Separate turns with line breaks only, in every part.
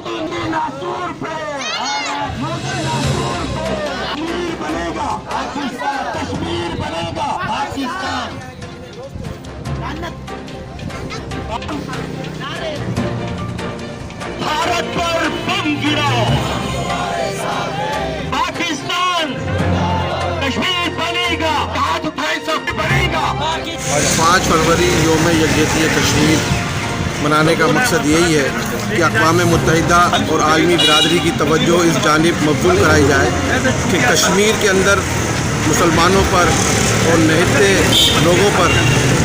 मोदी नासूर पे कश्मीर बनेगा पाकिस्तान, कश्मीर बनेगा पाकिस्तान। भारत पर बम गिराओ, पाकिस्तान कश्मीर बनेगा, हाथ उठाए सब बनेगा।
आज 5 फरवरी योम यकजहती कश्मीर मनाने का मकसद यही है कि अक़वाम मुत्तहिदा और आलमी बिरादरी की तवज्जो इस जानिब मबज़ूल कराई जाए कि कश्मीर के अंदर मुसलमानों पर और निहत्ते लोगों पर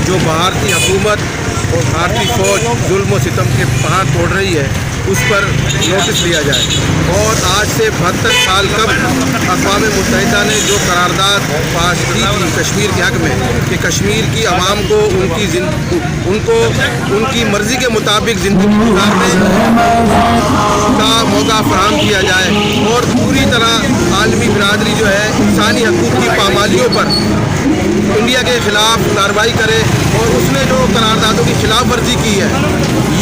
जो भारतीय हुकूमत और भारतीय फ़ौज जुल्म व सितम के पहाड़ तोड़ रही है उस पर नोटिस लिया जाए। और आज से 72 साल कब अक़वाम मुत्तहिदा ने जो करारदाद पास की थी कश्मीर के हक़ में कि कश्मीर की आवाम को उनकी मर्ज़ी के मुताबिक ज़िंदगी गुजारने का मौका फराहम किया जाए और पूरी तरह आलमी बिरादरी जो है इंसानी हकूक़ की पामालियों पर इंडिया के ख़िलाफ़ कार्रवाई करे। और उसने जो करारदादों की खिलाफ वर्जी की है,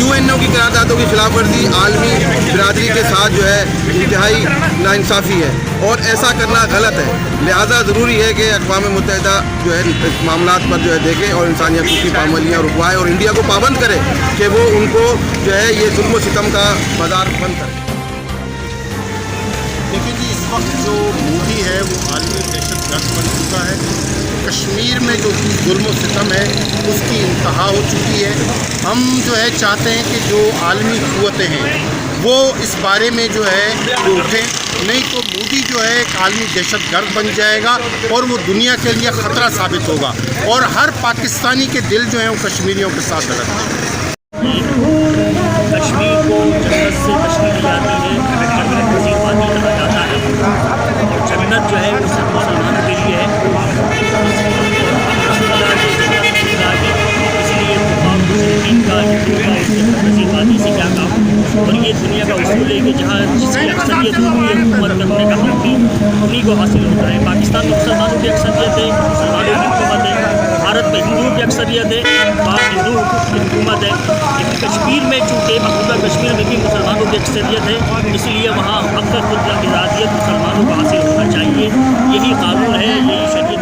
UNO की करारदादों की खिलाफ वर्जी आलमी बिरादरी के साथ जो है इंतहाई नाइंसाफ़ी है और ऐसा करना गलत है। लिहाजा ज़रूरी है कि अक़वाम मुत्तहिदा जो है इस मामलात पर जो है देखे और इंसानी हकूक़ की पाबंदियाँ रुकवाए और इंडिया को पाबंद करे कि वो उनको जो है ये जुल्म व सितम का बाजार बंद करे।
देखिए जी, इस वक्त जो मोदी है वो आलमी दहशतगर्द बन चुका है। कश्मीर में जो जुल्म व सितम है उसकी इंतहा हो चुकी है। हम जो है चाहते हैं कि जो आलमी क़ुव्वतें हैं वो इस बारे में जो है वो उठें, नहीं तो मोदी जो है एक आलमी दहशतगर्द बन जाएगा और वो दुनिया के लिए ख़तरा साबित होगा और हर पाकिस्तानी के दिल जो हैं वो कश्मीरियों के साथ धड़कते हैं।
कश्मीर को जन्नत से तशकील जाती है, जन्नत नज़ीर वादी कहा जाता है और जन्नत जो है वो सब मुसलमानों के लिए है। इसलिए तमाम मुस्लिमीन का नज़ीर वादी से क्या काम और ये दुनिया का उसूल है कि जहाँ जिसकी अक्सरियत होती है हुकूमत करने का हक भी उन्हीं को हासिल होता है। पाकिस्तान में मुसलमानों की अक्सरियत है, मुसलमानों की हुकूमत है। भारत में हिंदुओं की अक्सरियत है, वहाँ हिंदू की हुकूमत है। लेकिन कश्मीर में चूँकि मकबूजा कश्मीर में भी मुसलमानों की अक्सरियत है, इसलिए वहाँ अक्सर खुद आज़ादियत मुसलमानों को हासिल होना चाहिए। यही कानून है, यही शरीयत